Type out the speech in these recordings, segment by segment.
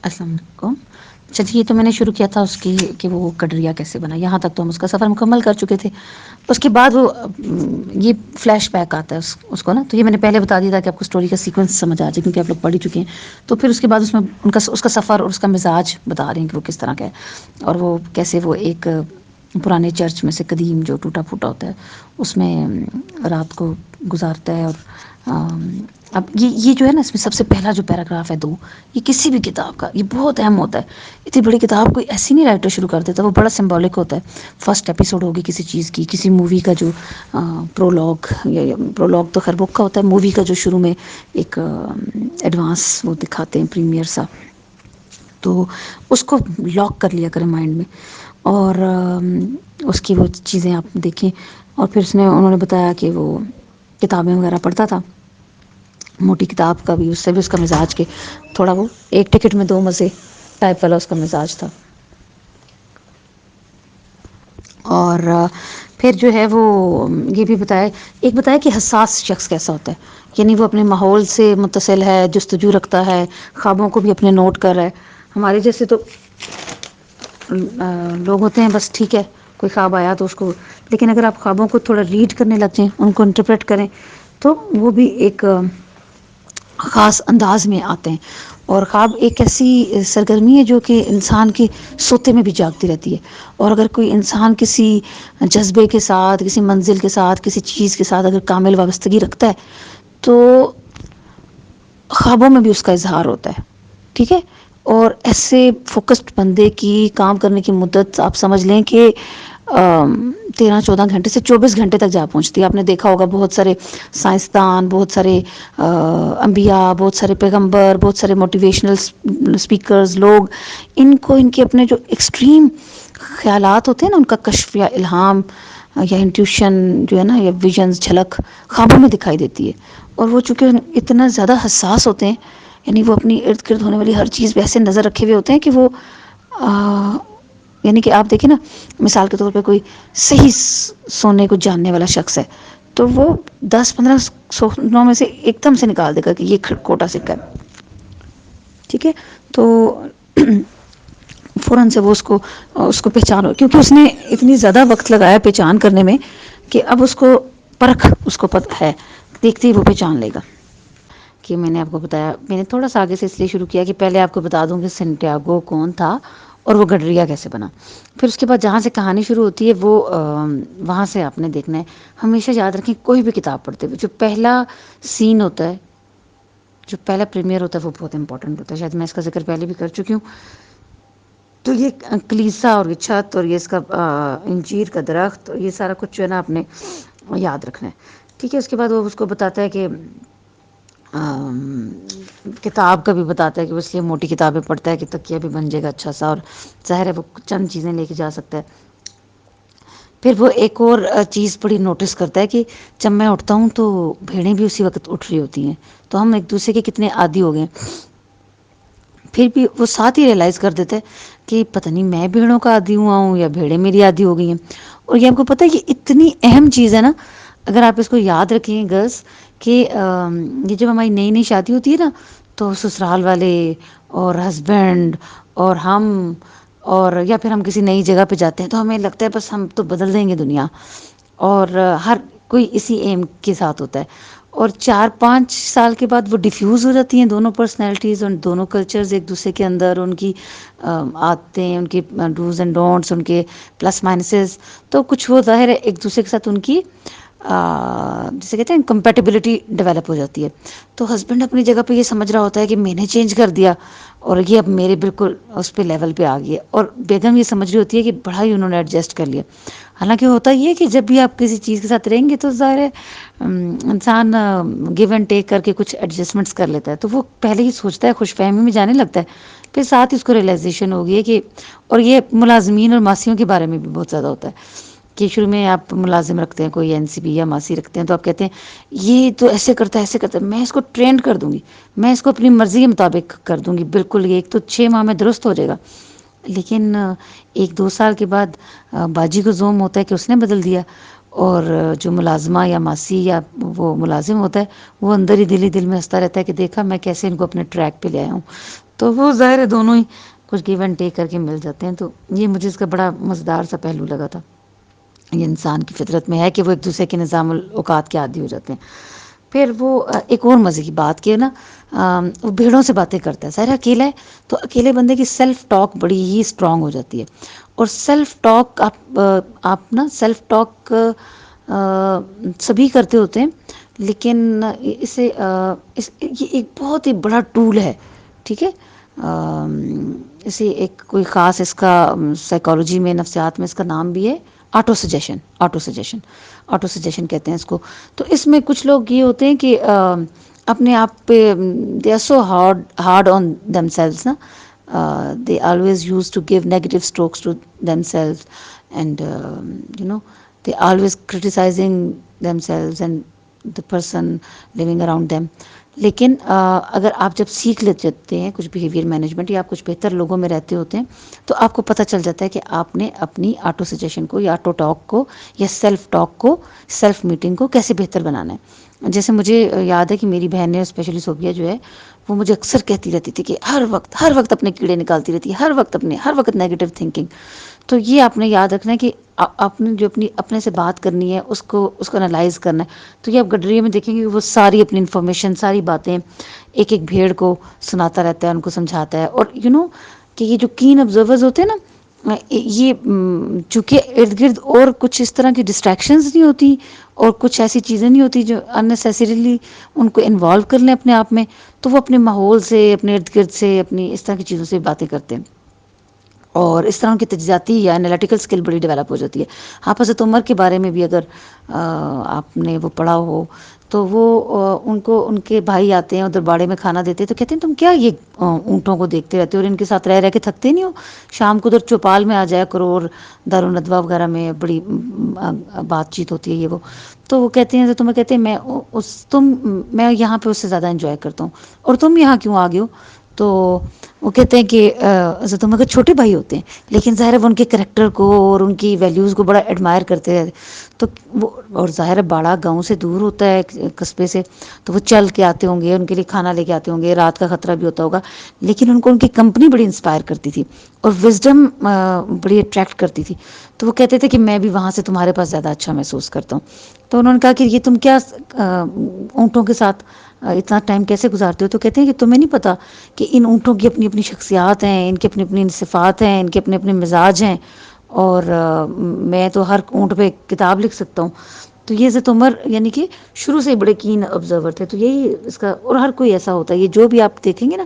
السلام علیکم. چلیے تو میں نے شروع کیا تھا اس کی کہ وہ کڈریا کیسے بنا، یہاں تک تو ہم اس کا سفر مکمل کر چکے تھے. اس کے بعد وہ یہ فلیش بیک آتا ہے اس کو نا، تو یہ میں نے پہلے بتا دیا تھا کہ آپ کو اسٹوری کا سیکوینس سمجھ آ جائے کیونکہ آپ لوگ پڑھ ہی چکے ہیں. تو پھر اس کے بعد اس میں اس کا سفر اور اس کا مزاج بتا رہے ہیں کہ وہ کس طرح کا ہے، اور وہ کیسے وہ ایک پرانے چرچ میں سے قدیم جو ٹوٹا پھوٹا ہوتا ہے اس میں رات کو گزارتا ہے. اور اب یہ جو ہے نا، اس میں سب سے پہلا جو پیراگراف ہے دو، یہ کسی بھی کتاب کا یہ بہت اہم ہوتا ہے. اتنی بڑی کتاب کوئی ایسی نہیں رائٹر شروع کر دیتا، وہ بڑا سمبولک ہوتا ہے. فرسٹ ایپیسوڈ ہوگی کسی چیز کی، کسی مووی کا جو پرولوگ تو خیر بک کا ہوتا ہے، مووی کا جو شروع میں ایک ایڈوانس وہ دکھاتے ہیں پریمیئر سا، تو اس کو لاک کر لیا کریں مائنڈ میں. اور اس کی وہ چیزیں آپ دیکھیں. اور پھر انہوں نے بتایا کہ وہ کتابیں وغیرہ پڑھتا تھا، موٹی کتاب کا بھی، اس سے بھی اس کا مزاج کے تھوڑا وہ ایک ٹکٹ میں دو مزے ٹائپ والا اس کا مزاج تھا. اور پھر جو ہے وہ یہ بھی بتایا کہ حساس شخص کیسا ہوتا ہے. یعنی وہ اپنے ماحول سے متصل ہے، جستجو رکھتا ہے، خوابوں کو بھی اپنے نوٹ کر رہا ہے. ہمارے جیسے تو لوگ ہوتے ہیں بس ٹھیک ہے کوئی خواب آیا تو اس کو، لیکن اگر آپ خوابوں کو تھوڑا ریڈ کرنے لگ جائیں، ان کو انٹرپریٹ کریں، تو وہ بھی ایک خاص انداز میں آتے ہیں. اور خواب ایک ایسی سرگرمی ہے جو کہ انسان کے سوتے میں بھی جاگتی رہتی ہے. اور اگر کوئی انسان کسی جذبے کے ساتھ، کسی منزل کے ساتھ، کسی چیز کے ساتھ اگر کامل وابستگی رکھتا ہے تو خوابوں میں بھی اس کا اظہار ہوتا ہے. ٹھیک ہے. اور ایسے فوکسڈ بندے کی کام کرنے کی مدت آپ سمجھ لیں کہ 13-14 گھنٹے سے 24 گھنٹے تک جا پہنچتی ہے. آپ نے دیکھا ہوگا بہت سارے سائنسدان، بہت سارے انبیاء، بہت سارے پیغمبر، بہت سارے موٹیویشنل اسپیکرز لوگ، ان کو ان کے اپنے جو ایکسٹریم خیالات ہوتے ہیں نا، ان کا کشف یا الہام یا انٹیوشن جو ہے نا، یا ویژنز، جھلک خوابوں میں دکھائی دیتی ہے. اور وہ چونکہ اتنا زیادہ حساس ہوتے ہیں، یعنی وہ اپنی ارد گرد ہونے والی ہر چیز پہ ایسے نظر رکھے ہوئے ہوتے ہیں کہ وہ یعنی کہ آپ دیکھیں نا، مثال کے طور پہ کوئی صحیح سونے کو جاننے والا شخص ہے تو وہ 10-15 سونوں میں سے ایک دم سے نکال دے گا کہ یہ کھوٹا سکہ ہے. ٹھیک ہے. تو فوراً سے وہ اس کو پہچان، کیونکہ اس نے اتنی زیادہ وقت لگایا پہچان کرنے میں کہ اب اس کو پرکھ اس کو پتہ ہے، دیکھتے ہی وہ پہچان لے گا. کہ میں نے آپ کو بتایا، میں نے تھوڑا سا آگے سے اس لیے شروع کیا کہ پہلے آپ کو بتا دوں کہ سنٹیاگو کون تھا اور وہ گڈریا کیسے بنا. پھر اس کے بعد جہاں سے کہانی شروع ہوتی ہے وہ وہاں سے آپ نے دیکھنا ہے. ہمیشہ یاد رکھیں کوئی بھی کتاب پڑھتے ہوئے جو پہلا سین ہوتا ہے، جو پہلا پریمیئر ہوتا ہے، وہ بہت امپورٹنٹ ہوتا ہے. شاید میں اس کا ذکر پہلے بھی کر چکی ہوں. تو یہ کلیسا اور یہ چھت اور یہ اس کا انجیر کا درخت اور یہ سارا کچھ جو ہے نا آپ نے یاد رکھنا ہے. ٹھیک ہے. اس کے بعد وہ اس کو بتاتا ہے کہ کتاب کا بھی بتاتا ہے کہ وہ اس لیے موٹی کتابیں پڑھتا ہے کہ تکیہ بھی بن جائے گا اچھا سا، اور ظاہر ہے وہ چند چیزیں لے کے جا سکتا ہے. پھر وہ ایک اور چیز بڑی نوٹس کرتا ہے کہ جب میں اٹھتا ہوں تو بھیڑیں بھی اسی وقت اٹھ رہی ہوتی ہیں، تو ہم ایک دوسرے کے کتنے عادی ہو گئے ہیں. پھر بھی وہ ساتھ ہی ریئلائز کر دیتے کہ پتہ نہیں میں بھیڑوں کا عادی ہوا ہوں یا بھیڑیں میری عادی ہو گئی ہیں. اور یہ آپ کو پتہ ہے یہ اتنی اہم چیز ہے نا، اگر آپ اس کو یاد رکھیں گرلس، کہ یہ جب ہماری نئی نئی شادی ہوتی ہے نا، تو سسرال والے اور ہسبینڈ اور ہم، اور یا پھر ہم کسی نئی جگہ پہ جاتے ہیں تو ہمیں لگتا ہے بس ہم تو بدل دیں گے دنیا، اور ہر کوئی اسی ایم کے ساتھ ہوتا ہے. اور 4-5 سال کے بعد وہ ڈیفیوز ہو جاتی ہیں دونوں پرسنالٹیز اور دونوں کلچرز ایک دوسرے کے اندر، ان کی عادتیں، ان کے ڈوز اینڈ ڈونٹس، ان کے پلس مائنسز، تو کچھ وہ ظاہر ہے ایک دوسرے کے ساتھ ان کی جسے کہتے ہیں کمپیٹیبلٹی ڈیولپ ہو جاتی ہے. تو ہسبینڈ اپنی جگہ پہ یہ سمجھ رہا ہوتا ہے کہ میں نے چینج کر دیا اور یہ اب میرے بالکل اس پہ لیول پہ آ گیا، اور بیگم یہ سمجھ رہی ہوتی ہے کہ بڑا ہی انہوں نے ایڈجسٹ کر لیا. حالانکہ ہوتا یہ ہے کہ جب بھی آپ کسی چیز کے ساتھ رہیں گے تو ظاہر ہے انسان گیو اینڈ ٹیک کر کے کچھ ایڈجسٹمنٹس کر لیتا ہے، تو وہ پہلے ہی سوچتا ہے، خوش فہمی میں جانے لگتا ہے. پھر ساتھ ہی اس کو ریئلائزیشن ہوگی ہے کہ، اور یہ ملازمین اور ماسیوں کے بارے میں بھی بہت زیادہ ہوتا ہے کہ شروع میں آپ ملازم رکھتے ہیں، کوئی این سی بی یا ماسی رکھتے ہیں، تو آپ کہتے ہیں یہ تو ایسے کرتا ہے ایسے کرتا ہے، میں اس کو ٹرینڈ کر دوں گی، میں اس کو اپنی مرضی کے مطابق کر دوں گی، بالکل یہ ایک تو 6 ماہ میں درست ہو جائے گا. لیکن 1-2 سال کے بعد باجی کو زوم ہوتا ہے کہ اس نے بدل دیا، اور جو ملازمہ یا ماسی یا وہ ملازم ہوتا ہے وہ اندر ہی دل میں ہنستا رہتا ہے کہ دیکھا میں کیسے ان کو اپنے ٹریک پہ لے آیا ہوں. تو وہ ظاہر ہے دونوں ہی کچھ گیو اینڈ ٹیک کر کے مل جاتے ہیں. تو یہ مجھے اس کا بڑا مزیدار سا پہلو لگا تھا. یہ انسان کی فطرت میں ہے کہ وہ ایک دوسرے کے نظام الاوقات کے عادی ہو جاتے ہیں. پھر وہ ایک اور مزے کی بات کہ نا وہ بھیڑوں سے باتیں کرتا ہے. ظاہر اکیلا ہے تو اکیلے بندے کی سیلف ٹاک بڑی ہی اسٹرانگ ہو جاتی ہے. اور سیلف ٹاک آپ نا سیلف ٹاک سبھی کرتے ہوتے ہیں لیکن اسے یہ ایک بہت ہی بڑا ٹول ہے. ٹھیک ہے. اسے ایک کوئی خاص اس کا سائیکالوجی میں نفسیات میں اس کا نام بھی ہے آٹو سجیشن. آٹو سجیشن کہتے ہیں اس کو. تو اس میں کچھ لوگ یہ ہوتے ہیں کہ اپنے آپ پہ they are so hard on themselves نا. they always used to give negative strokes to themselves and they always criticizing themselves and the person living around them. لیکن اگر آپ جب سیکھ لیتے ہیں کچھ بیہیویئر مینجمنٹ یا آپ کچھ بہتر لوگوں میں رہتے ہوتے ہیں تو آپ کو پتہ چل جاتا ہے کہ آپ نے اپنی آٹو سجیشن کو یا آٹو ٹاک کو یا سیلف ٹاک کو سیلف میٹنگ کو کیسے بہتر بنانا ہے. جیسے مجھے یاد ہے کہ میری بہن نے اسپیشلی صوفیہ جو ہے وہ مجھے اکثر کہتی رہتی تھی کہ ہر وقت اپنے کیڑے نکالتی رہتی ہے, ہر وقت نیگیٹو تھنکنگ. تو یہ آپ نے یاد رکھنا ہے کہ آپ نے جو اپنے سے بات کرنی ہے اس کو انالائز کرنا ہے. تو یہ آپ گڈریے میں دیکھیں گے کہ وہ ساری اپنی انفارمیشن ساری باتیں ایک ایک بھیڑ کو سناتا رہتا ہے, ان کو سمجھاتا ہے. اور کہ یہ جو کین آبزرورز ہوتے ہیں نا یہ چونکہ ارد گرد اور کچھ اس طرح کی ڈسٹریکشنز نہیں ہوتی اور کچھ ایسی چیزیں نہیں ہوتی جو اننیسیسریلی ان کو انوالو کر لیں اپنے آپ میں, تو وہ اپنے ماحول سے اپنے ارد گرد سے اپنی اس طرح کی چیزوں سے باتیں کرتے ہیں. اور اس طرح کی تجزیاتی یا انالیٹیکل اسکل بڑی ڈیولپ ہو جاتی ہے. حضرت عمر کے بارے میں بھی اگر آپ نے وہ پڑھا ہو تو وہ ان کے بھائی آتے ہیں ادھر باڑے میں کھانا دیتے ہیں تو کہتے ہیں تم کیا یہ اونٹوں کو دیکھتے رہتے ہو اور ان کے ساتھ رہ کے تھکتے نہیں ہو, شام کو ادھر چوپال میں آ جایا کرو اور دارالندوا وغیرہ میں بڑی بات چیت ہوتی ہے یہ وہ. تو وہ کہتے ہیں تو تمہیں کہتے ہیں میں یہاں پہ اس سے زیادہ انجوائے کرتا ہوں اور تم یہاں کیوں آ گئے ہو. تو وہ کہتے ہیں کہ حضرت عمر کے چھوٹے بھائی ہوتے ہیں لیکن ظاہر ہے وہ ان کے کریکٹر کو اور ان کی ویلیوز کو بڑا ایڈمائر کرتے ہیں. تو وہ اور ظاہر ہے باڑہ گاؤں سے دور ہوتا ہے قصبے سے, تو وہ چل کے آتے ہوں گے, ان کے لیے کھانا لے کے آتے ہوں گے, رات کا خطرہ بھی ہوتا ہوگا لیکن ان کو ان کی کمپنی بڑی انسپائر کرتی تھی اور وزڈم بڑی اٹریکٹ کرتی تھی. تو وہ کہتے تھے کہ میں بھی وہاں سے تمہارے پاس زیادہ اچھا محسوس کرتا ہوں. تو انہوں نے کہا کہ یہ تم کیا اونٹوں کے ساتھ اتنا ٹائم کیسے گزارتے ہو. تو کہتے ہیں کہ تمہیں نہیں پتا کہ ان اونٹوں کی اپنی اپنی شخصیات ہیں, ان کی اپنی اپنی صفات ہیں, ان کے اپنے اپنے مزاج ہیں, اور میں تو ہر اونٹ پہ کتاب لکھ سکتا ہوں. تو یہ حضرت عمر یعنی کہ شروع سے بڑے کین آبزرور تھے. تو یہی اس کا, اور ہر کوئی ایسا ہوتا ہے, یہ جو بھی آپ دیکھیں گے نا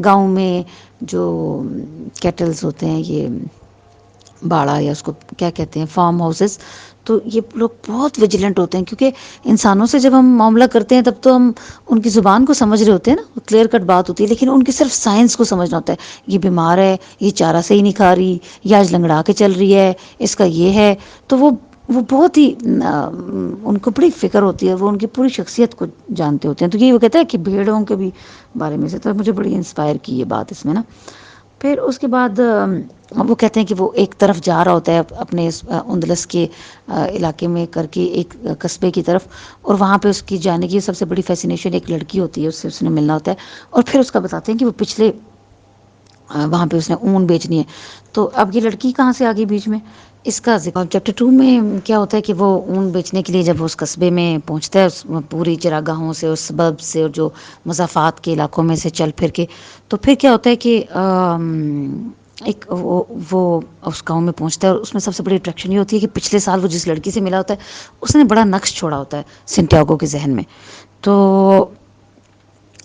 گاؤں میں جو کیٹلز ہوتے ہیں, یہ باڑہ یا اس کو کیا کہتے ہیں فارم ہاؤسز, تو یہ لوگ بہت ویجیلنٹ ہوتے ہیں کیونکہ انسانوں سے جب ہم معاملہ کرتے ہیں تب تو ہم ان کی زبان کو سمجھ رہے ہوتے ہیں نا, کلیئر کٹ بات ہوتی ہے, لیکن ان کی صرف سائنس کو سمجھنا ہوتا ہے. یہ بیمار ہے, یہ چارہ سے ہی نہیں کھا رہی, یا آج لنگڑا کے چل رہی ہے, اس کا یہ ہے. تو وہ بہت ہی ان کو بڑی فکر ہوتی ہے, وہ ان کی پوری شخصیت کو جانتے ہوتے ہیں. تو یہی وہ کہتا ہے کہ بھیڑوں کے بھی بارے میں سے, تو مجھے بڑی انسپائر کی یہ بات اس میں نا. پھر اس کے بعد وہ کہتے ہیں کہ وہ ایک طرف جا رہا ہوتا ہے اپنے اندلس کے علاقے میں کر کے ایک قصبے کی طرف, اور وہاں پہ اس کی جانے کی سب سے بڑی فیسینیشن ایک لڑکی ہوتی ہے, اس سے اس نے ملنا ہوتا ہے. اور پھر اس کا بتاتے ہیں کہ وہ پچھلے وہاں پہ اس نے اون بیچنی ہے. تو اب یہ لڑکی کہاں سے آ گئی بیچ میں, اس کا ذکر چیپٹر 2 میں کیا ہوتا ہے کہ وہ اون بیچنے کے لیے جب وہ اس قصبے میں پہنچتا ہے, اس پوری چراگاہوں سے, اس سبب سے, اور جو مضافات کے علاقوں میں سے چل پھر کے, تو پھر کیا ہوتا ہے کہ ایک وہ اس گاؤں میں پہنچتا ہے, اور اس میں سب سے بڑی اٹریکشن یہ ہوتی ہے کہ پچھلے سال وہ جس لڑکی سے ملا ہوتا ہے اس نے بڑا نقش چھوڑا ہوتا ہے سنٹیاگو کے ذہن میں. تو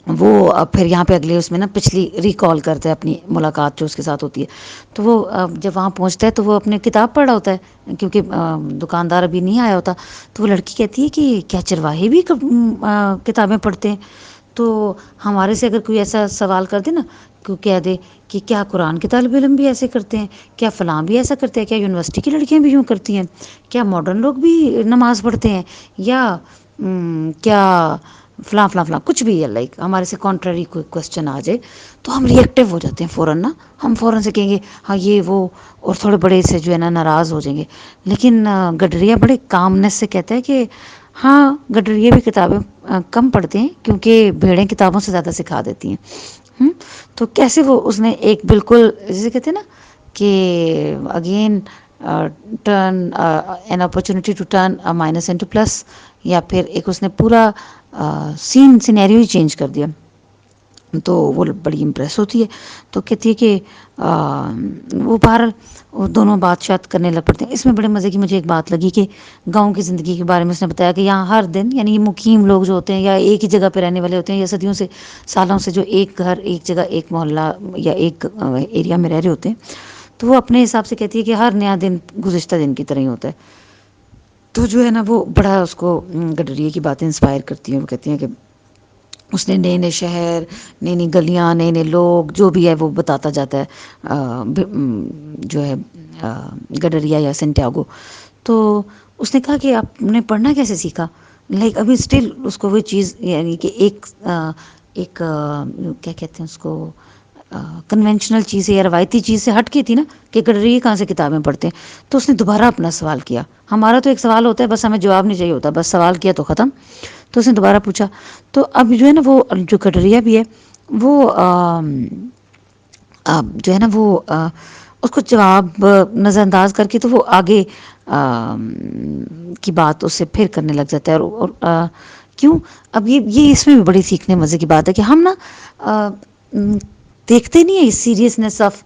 وہ پھر یہاں پہ اگلے اس میں نا پچھلی ریکال کرتا ہے اپنی ملاقات جو اس کے ساتھ ہوتی ہے. تو وہ جب وہاں پہنچتا ہے تو وہ اپنے کتاب پڑھ رہا ہوتا ہے کیونکہ دکاندار ابھی نہیں آیا ہوتا. تو وہ لڑکی کہتی ہے کہ کیا چرواہے بھی کتابیں پڑھتے ہیں. تو ہمارے سے اگر کوئی ایسا سوال کر دے نا, کو کہہ دے کہ کیا قرآن کے طالب علم بھی ایسے کرتے ہیں, کیا فلاں بھی ایسا کرتے ہیں, کیا یونیورسٹی کی لڑکیاں بھی یوں کرتی ہیں, کیا ماڈرن لوگ بھی نماز پڑھتے ہیں, یا کیا فلاں فلاں فلاں کچھ بھی ہے، لائک ہمارے سے کانٹرری کوئی کوشچن آ جائے تو ہم ریئیکٹیو ہو جاتے ہیں فوراً نا، ہم فوراً سے کہیں گے ہاں یہ وہ، اور تھوڑے بڑے سے جو ہے نا ناراض ہو جائیں گے. لیکن گڈریا بڑے کامنس سے کہتا ہے کہ ہاں گڈریا بھی کتابیں کم پڑھتے ہیں کیونکہ بھیڑیں کتابوں سے زیادہ سکھا دیتی ہیں. تو کیسے وہ اس نے ایک بالکل جسے کہتے ہیں نا کہ again turn an opportunity to turn minus into plus, یا پھر ایک اس نے پورا سینیریو ہی چینج کر دیا. تو وہ بڑی امپریس ہوتی ہے، تو کہتی ہے کہ وہ باہر وہ دونوں بات چیت کرنے لگ پڑتے ہیں. اس میں بڑے مزے کی مجھے ایک بات لگی کہ گاؤں کی زندگی کے بارے میں اس نے بتایا کہ یہاں ہر دن یعنی یہ مقیم لوگ جو ہوتے ہیں یا ایک ہی جگہ پہ رہنے والے ہوتے ہیں یا صدیوں سے سالوں سے جو ایک گھر ایک جگہ ایک محلہ یا ایک ایریا میں رہ رہے ہوتے ہیں، تو وہ اپنے حساب سے کہتی ہے کہ ہر نیا دن گزشتہ دن کی طرح ہی ہوتا ہے. تو جو ہے نا وہ بڑا اس کو گڈریے کی باتیں انسپائر کرتی ہیں. وہ کہتی ہیں کہ اس نے نئے نئے شہر، نئی نئی گلیاں، نئے نئے لوگ جو بھی ہے وہ بتاتا جاتا ہے جو ہے گڈریا یا سینٹیاگو. تو اس نے کہا کہ آپ نے پڑھنا کیسے سیکھا، لائک ابھی اسٹل اس کو وہ چیز یعنی کہ ایک کیا کہتے ہیں اس کو کنونشنل چیز یا روایتی چیز سے ہٹ کی تھی نا کہ گڈریے کہاں سے کتابیں پڑھتے ہیں. تو اس نے دوبارہ اپنا سوال کیا. ہمارا تو ایک سوال ہوتا ہے بس ہمیں جواب نہیں چاہیے ہوتا، بس سوال کیا تو ختم. تو اس نے دوبارہ پوچھا. تو اب جو ہے نا وہ جو کٹریا بھی ہے وہ جو ہے نا وہ اس کو جواب نظر انداز کر کے تو وہ آگے کی بات اس سے پھر کرنے لگ جاتا ہے. اور کیوں اب یہ اس میں بھی بڑی سیکھنے مزے کی بات ہے کہ ہم نا دیکھتے نہیں ہیں سیریسنیس آف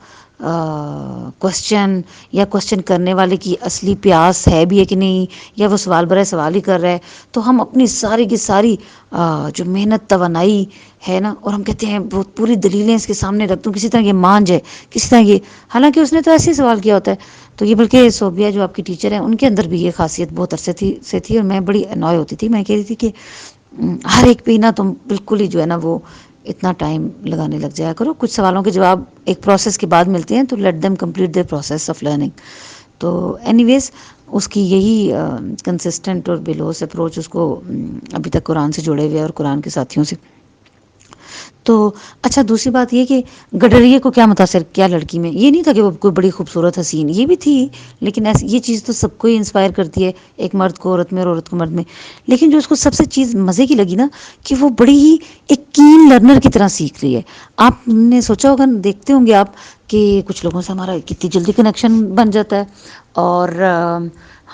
کوشچن یا کوشچن کرنے والے کی اصلی پیاس ہے بھی ہے کہ نہیں، یا وہ سوال برائے سوال ہی کر رہا ہے. تو ہم اپنی ساری کی ساری جو محنت توانائی ہے نا، اور ہم کہتے ہیں بہت پوری دلیلیں اس کے سامنے رکھ دوں کسی طرح یہ مان جائے، کسی طرح یہ، حالانکہ اس نے تو ایسے ہی سوال کیا ہوتا ہے. تو یہ بلکہ صوبیہ جو آپ کی ٹیچر ہیں ان کے اندر بھی یہ خاصیت بہت عرصے سے تھی، اور میں بڑی انوائے ہوتی تھی. میں کہہ رہی تھی کہ ہر ایک پہ نا تم بالکل ہی جو ہے نا وہ اتنا ٹائم لگانے لگ جایا کرو. کچھ سوالوں کے جواب ایک پروسیس کے بعد ملتے ہیں تو let them complete their process of learning. تو اینی ویز اس کی یہی کنسسٹنٹ اور بلوس اپروچ اس کو ابھی تک قرآن سے جڑے ہوئے اور قرآن کے ساتھیوں سے. تو اچھا دوسری بات یہ کہ گڈریے کو کیا متاثر کیا لڑکی میں، یہ نہیں تھا کہ وہ کوئی بڑی خوبصورت حسین، یہ بھی تھی، لیکن ایسی یہ چیز تو سب کو ہی انسپائر کرتی ہے، ایک مرد کو عورت میں اور عورت کو مرد میں. لیکن جو اس کو سب سے چیز مزے کی لگی نا کہ وہ بڑی ہی ایک کین لرنر کی طرح سیکھ رہی ہے. آپ نے سوچا ہوگا، دیکھتے ہوں گے آپ کہ کچھ لوگوں سے ہمارا کتنی جلدی کنیکشن بن جاتا ہے، اور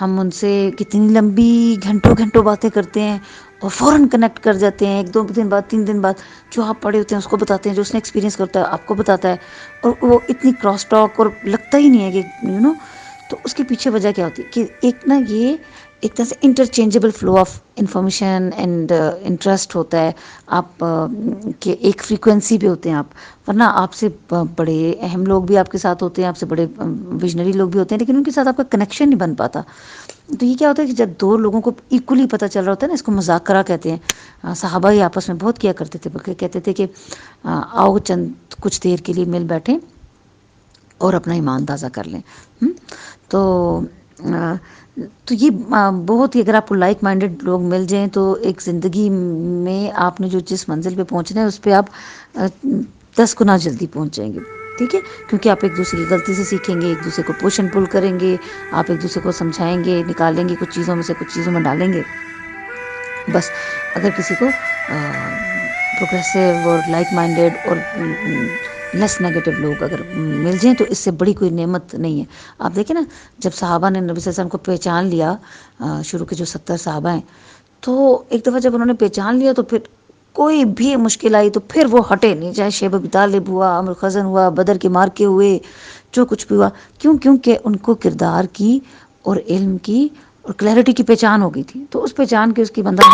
ہم ان سے کتنی لمبی گھنٹوں گھنٹوں باتیں کرتے ہیں اور فوراً کنیکٹ کر جاتے ہیں. ایک دو دن بعد، 3 دن بعد جو آپ پڑھے ہوتے ہیں اس کو بتاتے ہیں، جو اس نے ایکسپیرینس کرتا ہے آپ کو بتاتا ہے، اور وہ اتنی کراس ٹاک اور لگتا ہی نہیں ہے کہ تو اس کے پیچھے وجہ کیا ہوتی ہے کہ ایک نا یہ ایک طرح سے interchangeable flow of information and interest ہوتا ہے. آپ کہ ایک فریکوینسی پہ ہوتے ہیں آپ، ورنہ آپ سے بڑے اہم لوگ بھی آپ کے ساتھ ہوتے ہیں، آپ سے بڑے ویژنری لوگ بھی ہوتے ہیں، لیکن ان کے ساتھ آپ کا کنیکشن نہیں بن پاتا. تو یہ کیا ہوتا ہے کہ جب دو لوگوں کو ایکولی پتہ چل رہا ہوتا ہے نا، اس کو مذاکرہ کہتے ہیں. صحابہ ہی آپس میں بہت کیا کرتے تھے، بلکہ کہتے تھے کہ آؤ چند کچھ دیر کے لیے مل بیٹھیں اور اپنا ایمان تازہ کر لیں. تو تو یہ بہت ہی، اگر آپ کو لائک مائنڈیڈ لوگ مل جائیں تو ایک زندگی میں آپ نے جو جس منزل پہ پہنچنا ہے اس پہ آپ 10 گنا جلدی پہنچ جائیں گے. ٹھیک ہے، کیونکہ آپ ایک دوسرے کی غلطی سے سیکھیں گے، ایک دوسرے کو پوش اینڈ پل کریں گے، آپ ایک دوسرے کو سمجھائیں گے، نکالیں گے کچھ چیزوں میں سے کچھ چیزوں میں ڈالیں گے. بس اگر کسی کو پروگریسو اور لائک مائنڈیڈ اور لیس نیگیٹو لوگ اگر مل جائیں تو اس سے بڑی کوئی نعمت نہیں ہے. آپ دیکھیں نا، جب صحابہ نے نبی صلی اللہ علیہ وسلم کو پہچان لیا، شروع کے جو 70 صحابہ ہیں، تو ایک دفعہ جب انہوں نے پہچان لیا تو پھر کوئی بھی مشکل آئی تو پھر وہ ہٹے نہیں، چاہے شیب ابی طالب ہوا، عمرو خزن ہوا، بدر کے مارکے ہوئے، جو کچھ بھی ہوا. کیونکہ ان کو کردار کی اور علم کی اور کلیئرٹی کی پہچان ہو گئی تھی. تو اس پہچان کے اس کی بندہ